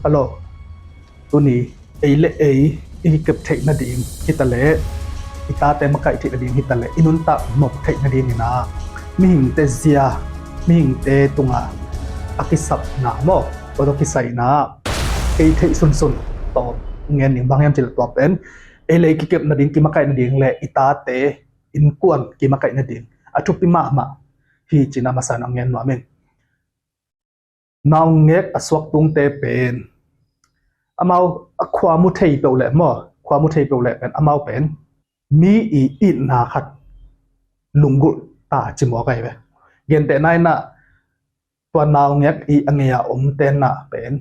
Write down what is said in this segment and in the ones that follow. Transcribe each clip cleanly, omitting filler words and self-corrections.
ฮัลโหลตัวนี้ไอ้เก็บเทคนาดีฮิตาเล่อิตาเตมกะเทคนาดีฮิตาเล่อินุนตะหมกเทคนาดีนี่นะมีหิงเตเซียมีหิงเตตุงะอากิสับนะโมตัวตกิใส่นะไอ้เทคสุนตอบเงินหนึ่งบางอย่างจะตอบเป็นไอ้เลยกิเก็บนาดีกิมากะนาดีเล่อิตาเตอินกวนกิมากะนาดีอะทุปิมาฮีจินามาสานเงินหน่อยมั้งน้องเง็กอสวกตุงเตเป็นอามาความมุทัยเปล่าแหละมั้งความมุทัยเปล่าแหละเป็นอามาเป็นมีอีนาขัดลุงกุตาจิมอไกไปเย็นแต่ไหนน่ะตัวน้องเง็กอันเนี้ยเต้นน่ะเป็น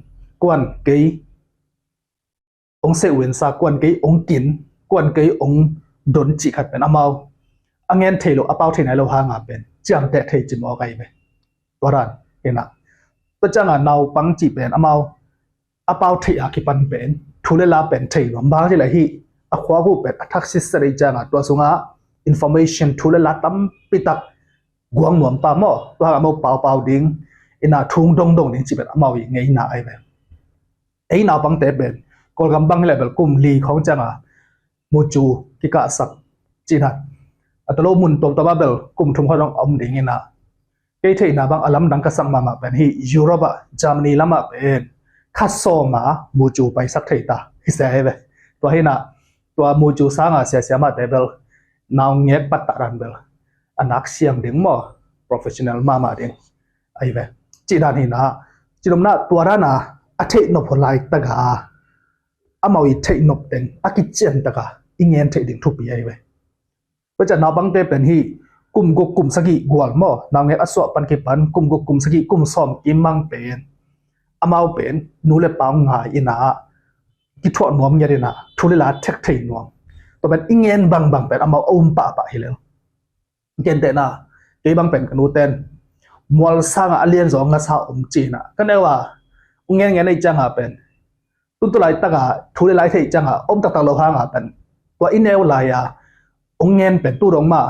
กวนกี้เสวินซากวนกี้กินกวนกี้โดนจิขัดเป็นอามาอันเงี้ยเทโลอาเป้าเทไหนเราหางาเป็นจำแต่เทจิมอไกไปตัวนั้นเห็นน่ะตัวจังอ่ะนาวปังจีเป็นอามาอาเป้าเทียกิปันเป็นทุเรลาเป็นเทียมบางที่ไหนที่อาขวากูเป็นทักษิสระจังอ่ะตัวสุงอ่ะ information ทุเรลาตั้มปิตักกวางหนวมปามอตัวอามาเป่าดิ้งอินาทุ่งดงดิ้งจีเป็นอามาอีไงน่ะไอ้แบบไอ้นาวปังเตเป็นกอลกำบังเลเวลกุมลีของจังอ่ะมูจูกิกะสักจีนัดอัตโลมุนตัวบ้าเบลกุมทุ่งขนมอมดิ้งน่ะไอ้ที่น่ะบางอลัมดังกษังมาเป็นที่ยุโรปจามนีลามาเป็นคัสโซมามูจูไปสักทีตาฮิเซ่เว้ตัวให้น่ะตัวมูจูสร้างอาเซียมาเดเบลนาวเงียบปัตตารันเบลอันนักเสียงดิ้งมั้ง professional มาดิ้งไอ้เว้จีด้านนี้น่ะจีนมน่ะตัวนั้นน่ะอาเทนพลายตะกาอามาวิเทนพเต็งอากิเจนตะกาอิงเงินเทดิ้งทุบไอ้เว้ก็จะนาบังเตเป็นที่กุมสกิกวลมั้งนาวเงียบอสวปันกิปันกุมสกิกุมซ้อมกิมังเป็นอามาเป็นนูเลปังหายอินากิทวดนวมยาดินะทุเรลาเทคไทยนวมตัวเป็นอิงเงินบางเป็นอามาปะฮิเลวเกณฑ์เตนะเกี่ยบางเป็นกันนูเตนมัวสร้างอาเลียนสองงัสาจีนะก็เนว่าเงินในจังหาเป็นตุลายตะกาทุเรลาไทยจังหาตะโลหางาเป็นตัวอินเนวลายาเงินเป็นตู้รงมา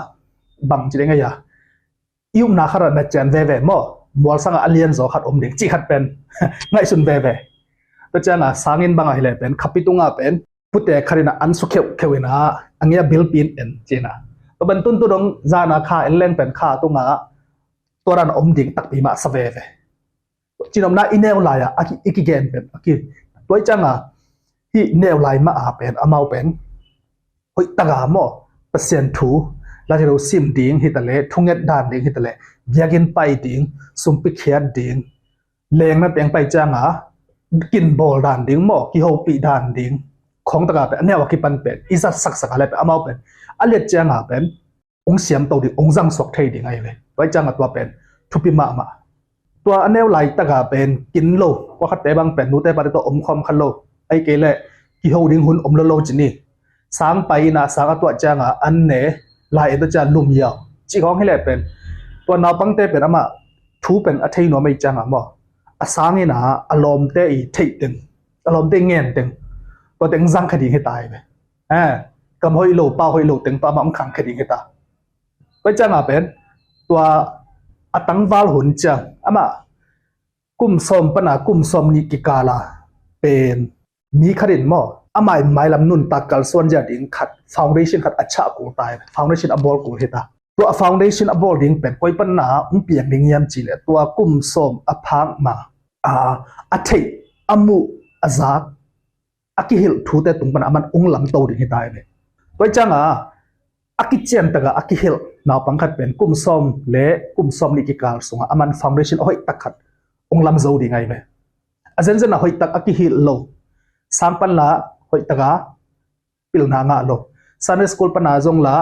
บางจีเงยายุมนาคาร์ดเจนเวมอมัวสร้างอาเลียนสองขัดเด็กจีขัดเป็นไงสุนเวตัวจังอ่ะสร้างอินบางอะไรเป็นขับปิตุงอ่ะเป็นพุทธคารินาอันสุขเขวินะอันเนี้ยบิลปินเอ็นจีน่ะตัวเป็นตุนตุดงจานาคาเอเลนเป็นข้าตุงอ่ะตัวรันเด็กตักปีมาสเวจีนอมนาอินเนลไลอ่ะอีกเกนเป็นตัวจังอ่ะที่เนลไลมาเป็นอามาเป็นเฮ้ยตะกามอเปอร์เซ็นต์ทูแล้วเราซิมดิ้งฮิตาเล่ทุ่งเงินด่านดิ้งฮิตาเล่ยากินไปดิ้งสุมปิเขียดดิ้งเลงนั่นเป็นไปจังอ่ะกินบอลด่านดิ้งหม้อกิโฮปีด่านดิ้งของตะกาเป็นเนี่ยว่ากิปันเป็นอิสักอะไรเป็นอามาเป็นอะไรจังอ่ะเป็นเสียมตัวดิ้งจังสวกไทยดิ้งไงเลยไว้จังอ่ะตัวเป็นทุพิมาตัวอันเนี่ยไหลตะกาเป็นกินโลว่าคัดแต่บางเป็นนู้แต่ปฏิตัวคอมคันโลไอเกล่กิโฮดิ้งหุ่นโลจินี่สางไปนะสางตัวจังอ่ะอันเนี่ยลายตัวจะลุ่มยาวจีของให้เลยเป็นตัวนาวปังเตเป็นอามาทูเป็นอัธยหนูไม่จังอ่ะมั้งอาสางี้นะอารมณ์เตอีเทตึงอารมณ์เตเงี้ยตึงตัวเต็งจังคดีให้ตายไปกำห้อยโลเป้าห้อยโลตึงตัวมันขังคดีให้ตายก็จังอ่ะเป็นตัวอัตังวาลหุ่นจังอามากุมสมปนากุมสมนิกิกาลาเป็นมีขดินมั้งอามาไม่ลำนุนตักกัลส่วนจะดิ้งขัดฟาวเดชั่นขัดอัจฉริกูตายฟาวเดชั่นอับบอลกูเฮตาตัวฟาวเดชั่นอับบอลดิ้งเป็นคอยปัญหาเปียกดิ้งยามจีเลตัวกุมสมอพังมาอัฐิอามุอาซากอากิฮิลทูเตตุงปัญหามันลำโตดิ้งเฮตายเลยตัวจังอากิเจนตะกะอากิฮิลนาปังขัดเป็นกุมสมเละกุมสมนิกิกาลสงอามันฟาวเดชั่นห้อยตักขัดลำโตดิ้งไงไปอาเซนเซนห้อยตักอากิฮิลโลสังปันละหอยตะกาปิลนางะโลซันเดสคูลปนาจงละ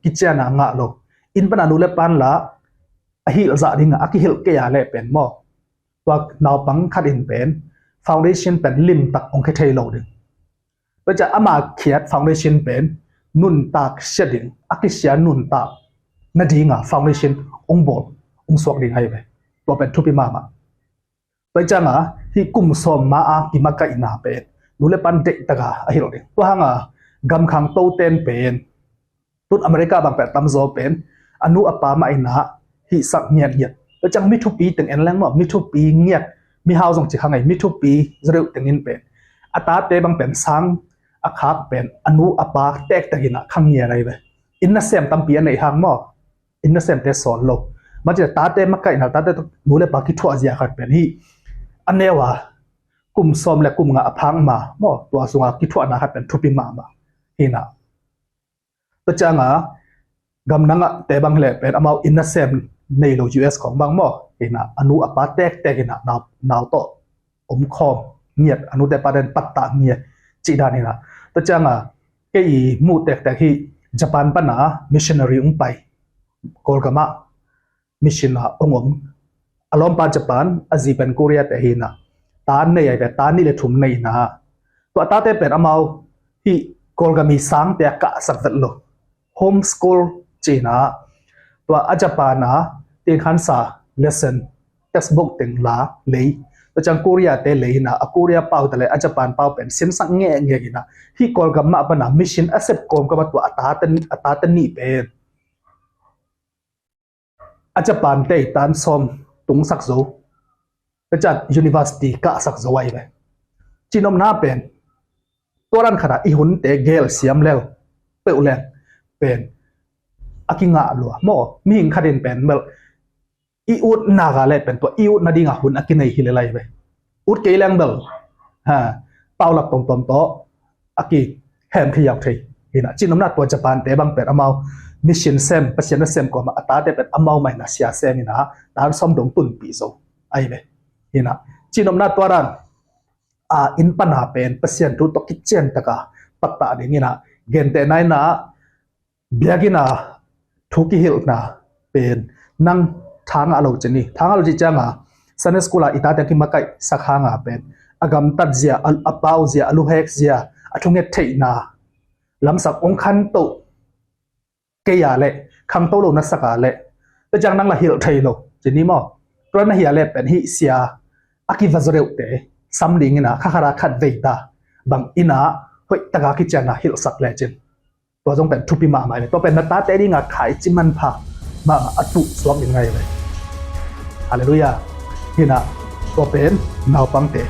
กิจจานางะโลอินปนานุเลปันละอหิลซาดิงะอกิฮิลเกียเลเป็นมอว่านาวปังคัดอินเป็นฟาวเดชั่นเป็นลิมตักองค์เทโลดึงก็จะอามาเขียดฟาวเดชั่นเป็นนุนตักเชดิงอกิเชียนุนตักนาดิงะฟาวเดชั่นองบอลสวกดิงให้ไปตัวเป็นทุปิมาไปจังที่กุมสมมากิมักกะอินาเป็นนูเลปันเด็กตะกาอหิโรดิตัวหางกำขังโตเตนเป็นตุนอเมริกาบางแปดตั้มโซเป็นอนุอปามาอินาฮิสักเงียดแล้วจังมิทุปีตึงเอ็นแรงว่ามิทุปีเงียด mi hau jong chi khangai mi thu pi zreu tengin pen ata te bang pen sang akhak pen anu apa tek tagina khangye rai be inna sem tampi anei hang mo inna sem te sol lo ma je ta te makai na ta te nu le pa ki thu azia khat pen hi anewa kum som le kum nga aphang ma mo to sunga ki thu na khat pen thupi ma hina to changa gamnanga te bang le pen amau inna sem nei lo US khong bang mo hina anu apa tek tekina naw to khom nhiệt anu te pa den patta nhiệt chi dan hina to changa ke I mu tek tek hi Japan pa na missionary pai kolgama mission na ongom alom pa Japan azipen Korea te hina tan nei ai ta ni le thum nei na to ta te pen amau hi kolgami sang te ka sak lo homeschool china to a Japan na tin khan sa lesson textbook teng la lei to chang Korea te lei na a Korea pau te le a Japan pau pen sim sang nge gina hi kolgama pa na mission accept kom ka to ata tan ni pen a Japan te tan som tung sak zo to chat university ka sak zo ai be chinom na pen toran khara I hun te gel siam lew pe ulen pen akinga lo mo mi hing khaden pen mel I ut naga le pen to I ut na dinga hun akinai hilelai be ut ke lang bel ha paulak tom tom to aki hem khiyak thei hina chinom na to Japan te bang pen amau mission sem pasien sem ko ma ata te pen amau mai na sia sem ina tan som dong tun pi zo ai be hina chinom na toran a in pana pen pasien tu to kitchen taka patta dingina gente nai na biagina thuki hil na pen nang thang alo chani thang alo chi changa Sunday school a ita ki makai sakhanga pen agam tat zia al apau zia alu hek zia athunge theina lamsak ong khan to ke ya le khang to lo na saka le te jang nang la hil thailo chini mo tro na hi le pen hi sia aki vazreu te samling ina khara khat veita bang ina hoi taka ki chana hil sak le chin to jong pen thupi ma mai to pen na ta te ri nga khai chiman pha ma atu swak ingai le hallelujah hina to pen naw pang te